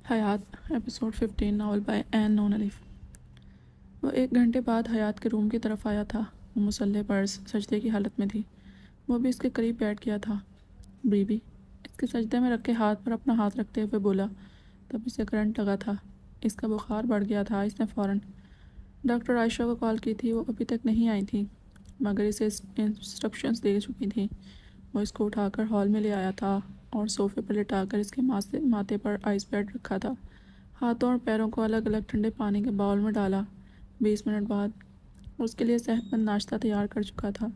حیات episode 15 novel by N نون علیف۔ وہ 1 گھنٹے بعد حیات کے روم کی طرف آیا تھا۔ وہ مسلح پر سجدے کی حالت میں تھی۔ وہ بھی اس کے قریب بیٹھ گیا تھا۔ بیوی اس کے سجدے میں رکھے ہاتھ پر اپنا ہاتھ رکھتے ہوئے بولا۔ تب اسے کرنٹ لگا تھا۔ اس کا بخار بڑھ گیا تھا۔ اس نے فوراً ڈاکٹر عائشہ کو کال کی تھی۔ وہ ابھی تک نہیں آئی تھی مگر اسے انسٹرکشنز دے چکی تھیں۔ وہ اس کو اٹھا کر ہال میں لے آیا تھا اور صوفے پر لٹا کر اس کے ماتھے پر آئس پیڈ رکھا تھا۔ ہاتھوں اور پیروں کو الگ الگ ٹھنڈے پانی کے باؤل میں ڈالا۔ 20 منٹ بعد اس کے لیے صحت مند ناشتہ تیار کر چکا تھا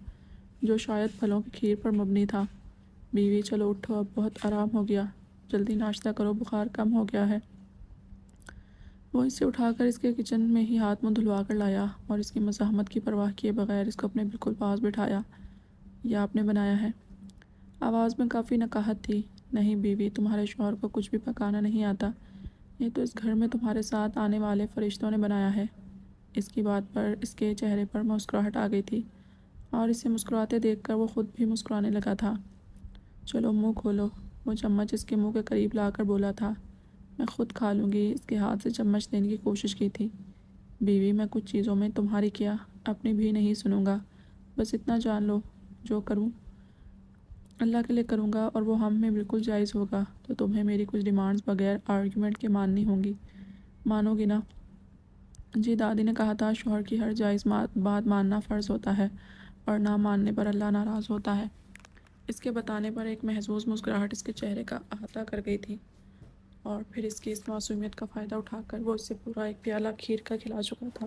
جو شاید پھلوں کی کھیر پر مبنی تھا۔ بیوی چلو اٹھو، اب بہت آرام ہو گیا، جلدی ناشتہ کرو، بخار کم ہو گیا ہے۔ وہ اسے اٹھا کر اس کے کچن میں ہی ہاتھ منہ دھلوا کر لایا اور اس کی مزاحمت کی پرواہ کیے بغیر اس کو اپنے بالکل پاس بٹھایا۔ یہ آپ نے بنایا ہے؟ آواز میں کافی نکاہت تھی۔ نہیں بیوی، تمہارے شوہر کو کچھ بھی پکانا نہیں آتا، یہ تو اس گھر میں تمہارے ساتھ آنے والے فرشتوں نے بنایا ہے۔ اس کی بات پر اس کے چہرے پر مسکراہٹ آ گئی تھی اور اسے مسکراتے دیکھ کر وہ خود بھی مسکرانے لگا تھا۔ چلو منہ کھولو، وہ چمچ اس کے منہ کے قریب لا کر بولا تھا۔ میں خود کھا لوں گی۔ اس کے ہاتھ سے چمچ لینے کی کوشش کی تھی۔ بیوی میں کچھ چیزوں میں تمہاری کیا اپنی بھی نہیں سنوں گا، بس اتنا جان لو جو کروں اللہ کے لیے کروں گا اور وہ ہم میں بالکل جائز ہوگا، تو تمہیں میری کچھ ڈیمانڈز بغیر آرگیومنٹ کے ماننی ہوں گی، مانو گی نا؟ جی، دادی نے کہا تھا شوہر کی ہر جائز بات ماننا فرض ہوتا ہے اور نہ ماننے پر اللہ ناراض ہوتا ہے۔ اس کے بتانے پر ایک محظوظ مسکراہٹ اس کے چہرے کا احاطہ کر گئی تھی اور پھر اس کی اس معصومیت کا فائدہ اٹھا کر وہ اسے پورا ایک پیالہ کھیر کا کھلا چکا تھا۔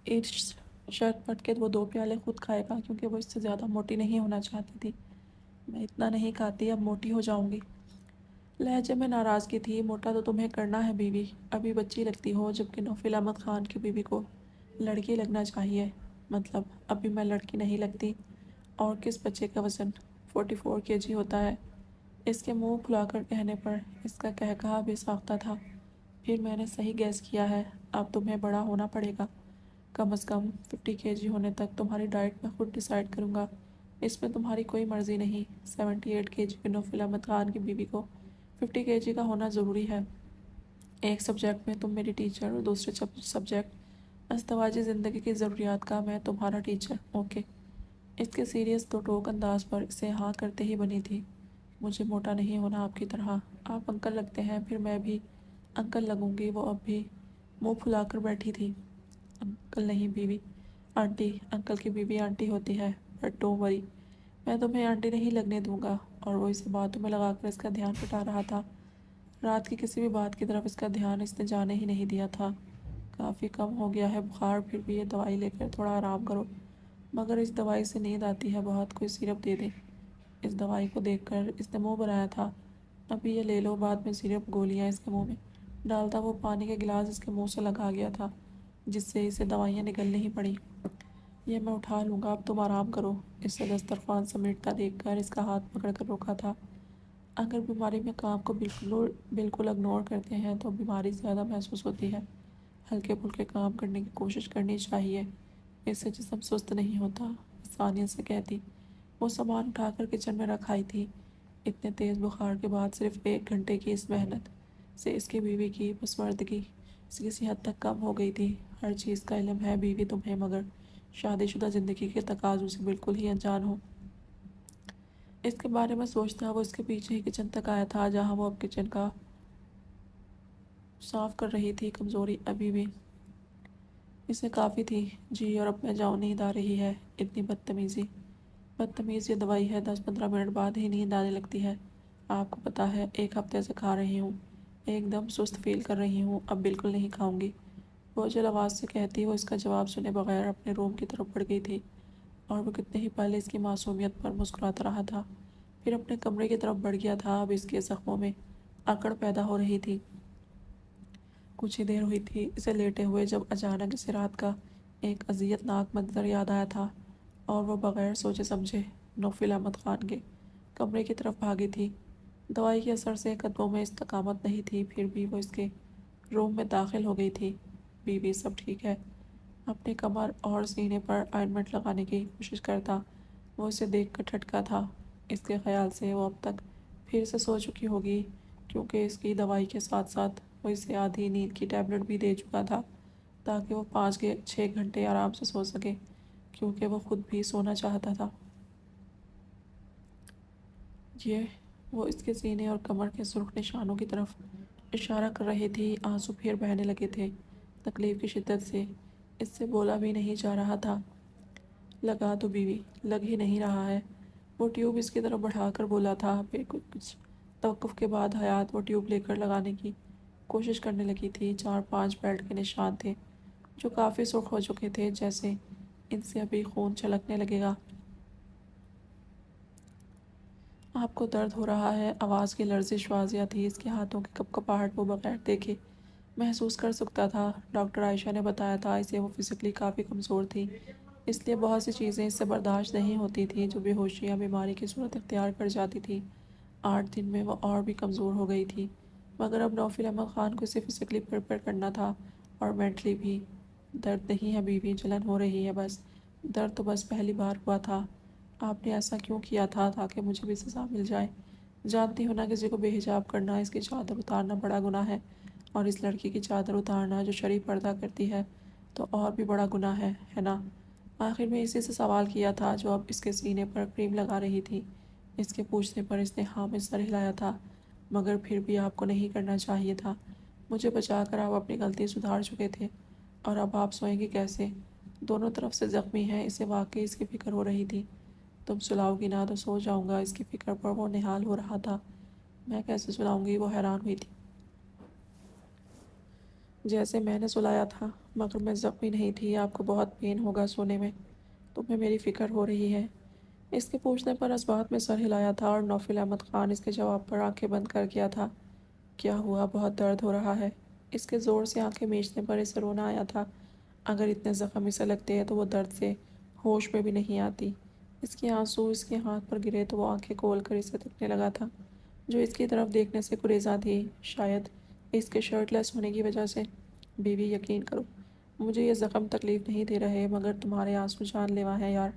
ایک شرط پٹ کے وہ 2 پیالے خود کھائے گا کیونکہ وہ اس سے زیادہ موٹی نہیں ہونا چاہتی تھی۔ میں اتنا نہیں کھاتی، اب موٹی ہو جاؤں گی۔ لہجے میں ناراضگی تھی۔ موٹا تو تمہیں کرنا ہے بیوی، ابھی بچی لگتی ہو، جبکہ نوفل احمد خان کی بیوی کو لڑکی لگنا چاہیے۔ مطلب ابھی میں لڑکی نہیں لگتی؟ اور کس بچے کا وزن 44 kg ہوتا ہے؟ اس کے منہ کھلا کر کہنے پر اس کا قہقہا بے ساختہ تھا۔ پھر میں نے صحیح گیس کیا ہے، اب تمہیں بڑا ہونا پڑے گا۔ کم از کم 50 kg ہونے تک تمہاری ڈائٹ میں خود ڈیسائیڈ کروں گا، اس میں تمہاری کوئی مرضی نہیں۔ 78 kg کے نوفل احمد خان کی بیوی کو 50 kg کا ہونا ضروری ہے۔ ایک سبجیکٹ میں تم میری ٹیچر اور دوسرے سبجیکٹ ازدواجی زندگی کی ضروریات کا میں تمہارا ٹیچر، اوکے؟ اس کے سیریس تو ٹوک انداز پر اسے ہاں کرتے ہی بنی تھی۔ مجھے موٹا نہیں ہونا آپ کی طرح، آپ انکل لگتے ہیں، پھر میں بھی انکل لگوں گی۔ وہ اب بھی منہ پھلا کر بیٹھی تھی۔ انکل نہیں بیوی، آنٹی۔ انکل کی بیوی آنٹی ہوتی ہے، بٹ ڈونٹ وری، میں تمہیں آنٹی نہیں لگنے دوں گا۔ اور وہ اسے باتوں میں لگا کر اس کا دھیان ہٹا رہا تھا۔ رات کی کسی بھی بات کی طرف اس کا دھیان اس نے جانے ہی نہیں دیا تھا۔ کافی کم ہو گیا ہے بخار، پھر بھی یہ دوائی لے کر تھوڑا آرام کرو۔ مگر اس دوائی سے نیند آتی ہے بہت، کوئی سیرپ دے دیں؟ اس دوائی کو دیکھ کر اس نے منہ بنایا تھا۔ ابھی یہ لے لو، بعد میں سیرپ گولیاں اس کے منہ میں ڈالتا وہ پانی کے گلاس اس کے منہ سے لگا گیا تھا جس سے اسے دوائیاں نگلنی ہی پڑیں۔ یہ میں اٹھا لوں گا، اب تم آرام کرو۔ اسے دسترخوان سمیٹتا دیکھ کر اس کا ہاتھ پکڑ کر روکا تھا۔ اگر بیماری میں کام کو بالکل اگنور کرتے ہیں تو بیماری زیادہ محسوس ہوتی ہے۔ ہلکے پھلکے کام کرنے کی کوشش کرنی چاہیے، اس سے جسم سست نہیں ہوتا، آسانیت سے کہتی۔ وہ سامان اٹھا کر کچن میں رکھ آئی تھی۔ اتنے تیز بخار کے بعد صرف 1 گھنٹے کی اس محنت سے اس کی بیوی کی پسماندگی کسی حد تک کم ہو گئی تھی۔ ہر چیز کا علم ہے بیوی تمہیں، مگر شادی شدہ زندگی کے تقاضوں سے بالکل ہی انجان ہو۔ اس کے بارے میں سوچتا وہ اس کے پیچھے ہی کچن تک آیا تھا جہاں وہ اب کچن کا صاف کر رہی تھی۔ کمزوری ابھی بھی اسے کافی تھی۔ جی، اور اب میں جاؤں، نیند آ رہی ہے۔ اتنی بدتمیز یہ دوائی ہے، 10-15 منٹ بعد ہی نیند آنے لگتی ہے۔ آپ کو پتہ ہے 1 ہفتے سے کھا رہی ہوں، ایک دم سست فیل کر رہی ہوں، اب بالکل نہیں کھاؤں گی، بوجھل آواز سے کہتی وہ اس کا جواب سنے بغیر اپنے روم کی طرف بڑھ گئی تھی۔ اور وہ کتنے ہی پہلے اس کی معصومیت پر مسکراتا رہا تھا، پھر اپنے کمرے کی طرف بڑھ گیا تھا۔ اب اس کے زخموں میں اکڑ پیدا ہو رہی تھی۔ کچھ ہی دیر ہوئی تھی اسے لیٹے ہوئے جب اچانک اسے رات کا ایک اذیت ناک منظر یاد آیا تھا اور وہ بغیر سوچے سمجھے نوفل احمد خان کے کمرے کی طرف بھاگی تھی۔ دوائی کے اثر سے قدموں میں استقامت نہیں تھی، پھر بھی وہ اس کے روم میں داخل ہو گئی تھی۔ بیوی سب ٹھیک ہے؟ اپنے کمر اور سینے پر آئنمنٹ لگانے کی کوشش کرتا وہ اسے دیکھ کر ٹھٹکا تھا۔ اس کے خیال سے وہ اب تک پھر سے سو چکی ہوگی کیونکہ اس کی دوائی کے ساتھ ساتھ وہ اسے آدھی نیند کی ٹیبلٹ بھی دے چکا تھا تاکہ وہ 5 سے 6 گھنٹے آرام سے سو سکے، کیونکہ وہ خود بھی سونا چاہتا تھا۔ یہ وہ اس کے سینے اور کمر کے سرخ نشانوں کی طرف اشارہ کر رہی تھی۔ آنسو پھر بہنے لگے تھے تکلیف کی شدت سے۔ اس سے بولا بھی نہیں جا رہا تھا۔ لگا تو بیوی، لگ ہی نہیں رہا ہے۔ وہ ٹیوب اس کی طرف بڑھا کر بولا تھا۔ پھر کچھ توقف کے بعد حیات وہ ٹیوب لے کر لگانے کی کوشش کرنے لگی تھی۔ 4-5 بیلٹ کے نشان تھے جو کافی سرخ ہو چکے تھے، جیسے ان سے ابھی خون چھلکنے لگے گا۔ آپ کو درد ہو رہا ہے؟ آواز کی لرزش واضح تھی۔ اس کے ہاتھوں کی کپکپاہٹ وہ بغیر دیکھے محسوس کر سکتا تھا۔ ڈاکٹر عائشہ نے بتایا تھا اسے وہ فزیکلی کافی کمزور تھی، اس لیے بہت سی چیزیں اس سے برداشت نہیں ہوتی تھیں جو بے ہوشی یا بیماری کی صورت اختیار کر جاتی تھی۔ 8 دن میں وہ اور بھی کمزور ہو گئی تھی، مگر اب نوفل احمد خان کو اسے فزیکلی پریپیئر کرنا تھا اور مینٹلی بھی۔ درد نہیں ہے بیوی، جلن ہو رہی ہے بس۔ درد تو بس پہلی بار ہوا تھا۔ آپ نے ایسا کیوں کیا تھا تاکہ مجھے بھی سزا مل جائے؟ جانتی ہو نا کسی کو بے حجاب کرنا، اس کی چادر اتارنا بڑا گناہ ہے، اور اس لڑکی کی چادر اتارنا جو شرعی پردہ کرتی ہے تو اور بھی بڑا گناہ ہے نا؟ آخر میں اسی سے سوال کیا تھا جو اب اس کے سینے پر کریم لگا رہی تھی۔ اس کے پوچھنے پر اس نے ہاں میں سر ہلایا تھا۔ مگر پھر بھی آپ کو نہیں کرنا چاہیے تھا۔ مجھے بچا کر آپ اپنی غلطی سدھار چکے تھے، اور اب آپ سوئیں گے کیسے؟ دونوں طرف سے زخمی ہیں۔ اسے واقعی اس کی فکر ہو رہی تھی۔ تم سلاؤ گی نہ تو سو جاؤں گا۔ اس کی فکر پر وہ نہال ہو رہا تھا۔ میں کیسے سلاؤں گی؟ وہ حیران ہوئی تھی۔ جیسے میں نے سلایا تھا، مگر میں زخمی نہیں تھی۔ آپ کو بہت پین ہوگا سونے میں۔ تمہیں میری فکر ہو رہی ہے؟ اس کے پوچھنے پر اسبات میں سر ہلایا تھا اور نوفل احمد خان اس کے جواب پر آنکھیں بند کر گیا تھا۔ کیا ہوا؟ بہت درد ہو رہا ہے؟ اس کے زور سے آنکھیں میچنے پر اسے رونا آیا تھا۔ اگر اتنے زخم اسے لگتے ہیں تو وہ درد سے ہوش میں بھی نہیں آتی۔ اس کے آنسو اس کے ہاتھ پر گرے تو وہ آنکھیں کھول کر اسے دیکھنے لگا تھا، جو اس کی طرف دیکھنے سے گریزاں تھی، شاید اس کے شرٹ لیس ہونے کی وجہ سے۔ بیوی، یقین کرو، مجھے یہ زخم تکلیف نہیں دے رہے، مگر تمہارے آنسو جان لیوا ہیں یار۔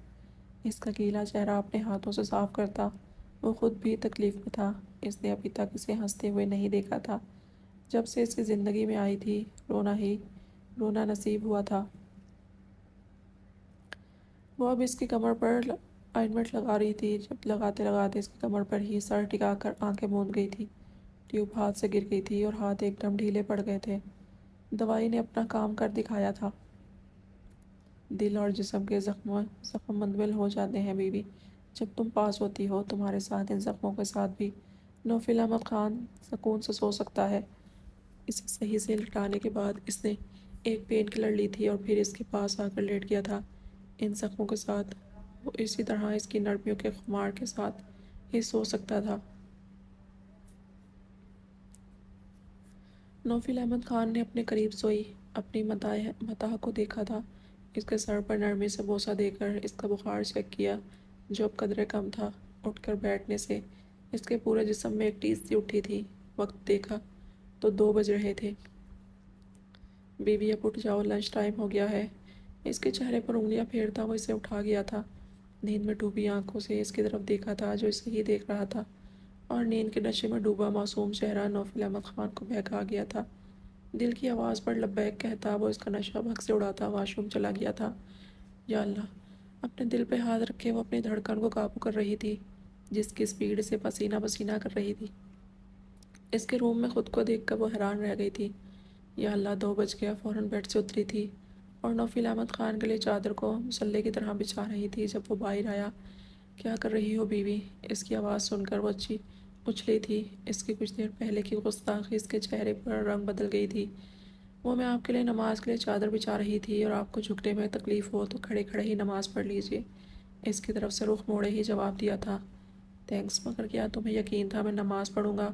اس کا گیلا چہرہ اپنے ہاتھوں سے صاف کرتا۔ وہ خود بھی تکلیف میں تھا۔ اس نے ابھی تک اسے ہنستے ہوئے نہیں دیکھا تھا۔ جب سے اس کی زندگی میں آئی تھی، رونا نصیب ہوا تھا۔ وہ اب اس کی کمر پر آئنمنٹ لگا رہی تھی جب لگاتے لگاتے اس کی کمر پر ہی سر ٹکا کر آنکھیں موند گئی تھی۔ ٹیوب ہاتھ سے گر گئی تھی اور ہاتھ ایک دم ڈھیلے پڑ گئے تھے۔ دوائی نے اپنا کام کر دکھایا تھا۔ دل اور جسم کے زخم مندمل ہو جاتے ہیں بیوی جب تم پاس ہوتی ہو۔ تمہارے ساتھ ان زخموں کے ساتھ بھی نوفل احمد خان سکون سے سو سکتا ہے۔ اسے صحیح سے لٹانے کے بعد اس نے ایک پین کلر لی تھی اور پھر اس کے پاس آ کر لیٹ گیا تھا۔ ان زخموں کے ساتھ وہ اسی طرح اس کی نرمیوں کے خمار کے ساتھ ہی سو سکتا تھا۔ نوفل احمد خان نے اپنے قریب سوئی اپنی متاح کو دیکھا تھا۔ اس کے سر پر نرمی سے بوسہ دے کر اس کا بخار چیک کیا جو اب قدرے کم تھا۔ اٹھ کر بیٹھنے سے اس کے پورے جسم میں ایک ٹیس سی اٹھی تھی۔ وقت دیکھا تو 2 بج رہے تھے۔ بیوی، اب اٹھ جاؤ، لنچ ٹائم ہو گیا ہے۔ اس کے چہرے پر انگلیاں پھیرتا وہ اسے اٹھا گیا تھا۔ نیند میں ڈوبی آنکھوں سے اس کی طرف دیکھا تھا جو اسے ہی دیکھ رہا تھا، اور نیند کے نشے میں ڈوبا معصوم چہرہ نوفل احمد خان کو بہکا گیا تھا۔ دل کی آواز پر لبیک کہتا وہ اس کا نشہ بھگ سے اڑاتا واش روم چلا گیا تھا۔ یا اللہ! اپنے دل پہ ہاتھ رکھے وہ اپنی دھڑکن کو قابو کر رہی تھی جس کی سپیڈ سے پسینہ پسینہ کر رہی تھی۔ اس کے روم میں خود کو دیکھ کر وہ حیران رہ گئی تھی۔ یا اللہ! 2 بج گیا۔ فوراً بیڈ سے اتری تھی اور نوفل احمد خان کے لیے چادر کو مسلے کی طرح بچھا رہی تھی جب وہ باہر آیا۔ کیا کر رہی ہو بیوی؟ اس کی آواز سن کر وہ اچھلی تھی۔ اس کی کچھ دیر پہلے کی گستاخی اس کے چہرے پر رنگ بدل گئی تھی۔ میں آپ کے لیے نماز کے لیے چادر بچھا رہی تھی، اور آپ کو جھکنے میں تکلیف ہو تو کھڑے کھڑے ہی نماز پڑھ لیجیے۔ اس کی طرف سے رخ موڑے ہی جواب دیا تھا۔ تھینکس، مگر کیا تمہیں یقین تھا میں نماز پڑھوں گا؟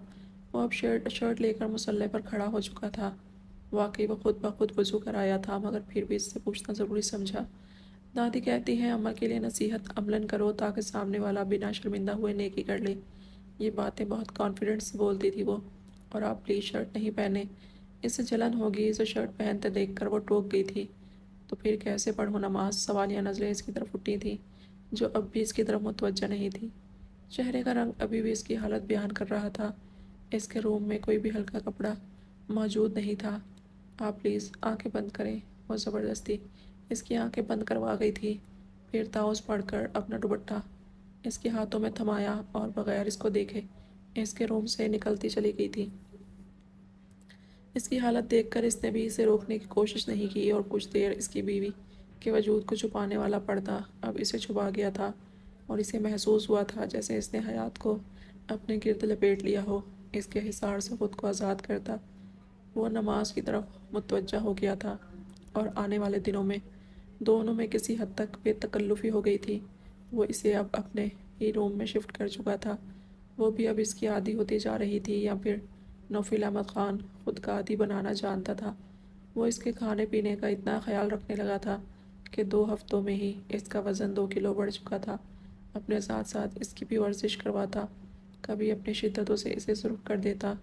وہ اب شرٹ لے کر مصلے پر کھڑا ہو چکا تھا۔ واقعی وہ خود بخود وضو کر آیا تھا، مگر پھر بھی اس سے پوچھنا ضروری سمجھا۔ دادی کہتی ہیں عمل کے لیے نصیحت عملاً کرو تاکہ سامنے والا بنا شرمندہ ہوئے نیکی کر لے۔ یہ باتیں بہت کانفیڈنس سے بولتی تھی وہ۔ اور آپ پلیز شرٹ نہیں پہنے، اس سے جلن ہوگی۔ اسے شرٹ پہنتے دیکھ کر وہ ٹوک گئی تھی۔ تو پھر کیسے پڑھوں نماز؟ سوالیہ نظریں اس کی طرف اٹھی تھیں جو اب بھی اس کی طرف متوجہ نہیں تھی۔ چہرے کا رنگ ابھی بھی اس کی حالت بیان کر رہا تھا۔ اس کے روم میں کوئی بھی ہلکا کپڑا موجود نہیں تھا۔ آپ پلیز آنکھیں بند کریں۔ وہ زبردستی اس کی آنکھیں بند کروا گئی تھی۔ پھر تعوذ پڑھ کر اپنا دوپٹہ اس کے ہاتھوں میں تھمایا اور بغیر اس کو دیکھے اس کے روم سے نکلتی چلی گئی تھی۔ اس کی حالت دیکھ کر اس نے بھی اسے روکنے کی کوشش نہیں کی اور کچھ دیر اس کی بیوی کے وجود کو چھپانے والا پردہ اب اسے چھپا گیا تھا اور اسے محسوس ہوا تھا جیسے اس نے حیات کو اپنے گرد لپیٹ لیا ہو، اس کے حصار سے خود کو آزاد کرتا۔ وہ نماز کی طرف متوجہ ہو گیا تھا اور آنے والے دنوں میں دونوں میں کسی حد تک بے تکلفی ہو گئی تھی۔ وہ اسے اب اپنے ہی روم میں شفٹ کر چکا تھا۔ وہ بھی اب اس کی عادی ہوتی جا رہی تھی یا پھر نوفل احمد خان خود کا عادی بنانا جانتا تھا۔ وہ اس کے کھانے پینے کا اتنا خیال رکھنے لگا تھا کہ 2 ہفتوں میں ہی اس کا وزن 2 کلو بڑھ چکا تھا۔ اپنے ساتھ ساتھ اس کی بھی ورزش کرواتا، کبھی اپنی شدتوں سے اسے سرخ کر دیتا،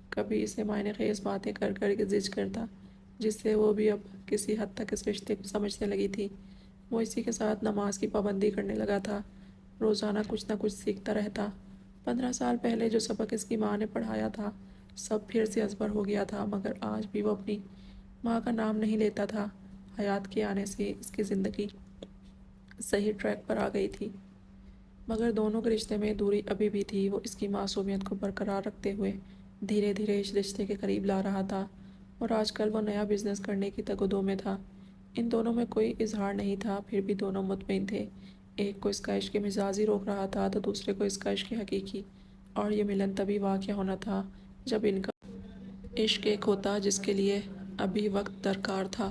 کبھی اسے معنی خیز باتیں کر کر کے زج کرتا، جس سے وہ بھی اب کسی حد تک اس رشتے کو سمجھنے لگی تھی۔ وہ اسی کے ساتھ نماز کی پابندی کرنے لگا تھا، روزانہ کچھ نہ کچھ سیکھتا رہتا۔ 15 سال پہلے جو سبق اس کی ماں نے پڑھایا تھا سب پھر سے ازبر ہو گیا تھا، مگر آج بھی وہ اپنی ماں کا نام نہیں لیتا تھا۔ حیات کے آنے سے اس کی زندگی صحیح ٹریک پر آ گئی تھی، مگر دونوں کے رشتے میں دوری ابھی بھی تھی۔ وہ اس کی معصومیت کو برقرار رکھتے ہوئے دھیرے دھیرے اس رشتے کے قریب لا رہا تھا، اور آج کل وہ نیا بزنس کرنے کی تگ و دو میں تھا۔ ان دونوں میں کوئی اظہار نہیں تھا، پھر بھی دونوں مطمئن تھے۔ ایک کو اس کا عشق مزاجی روک رہا تھا تو دوسرے کو اس کا عشق حقیقی، اور یہ ملن تبھی واقع ہونا تھا جب ان کا عشق ایک ہوتا جس کے لیے ابھی وقت درکار تھا۔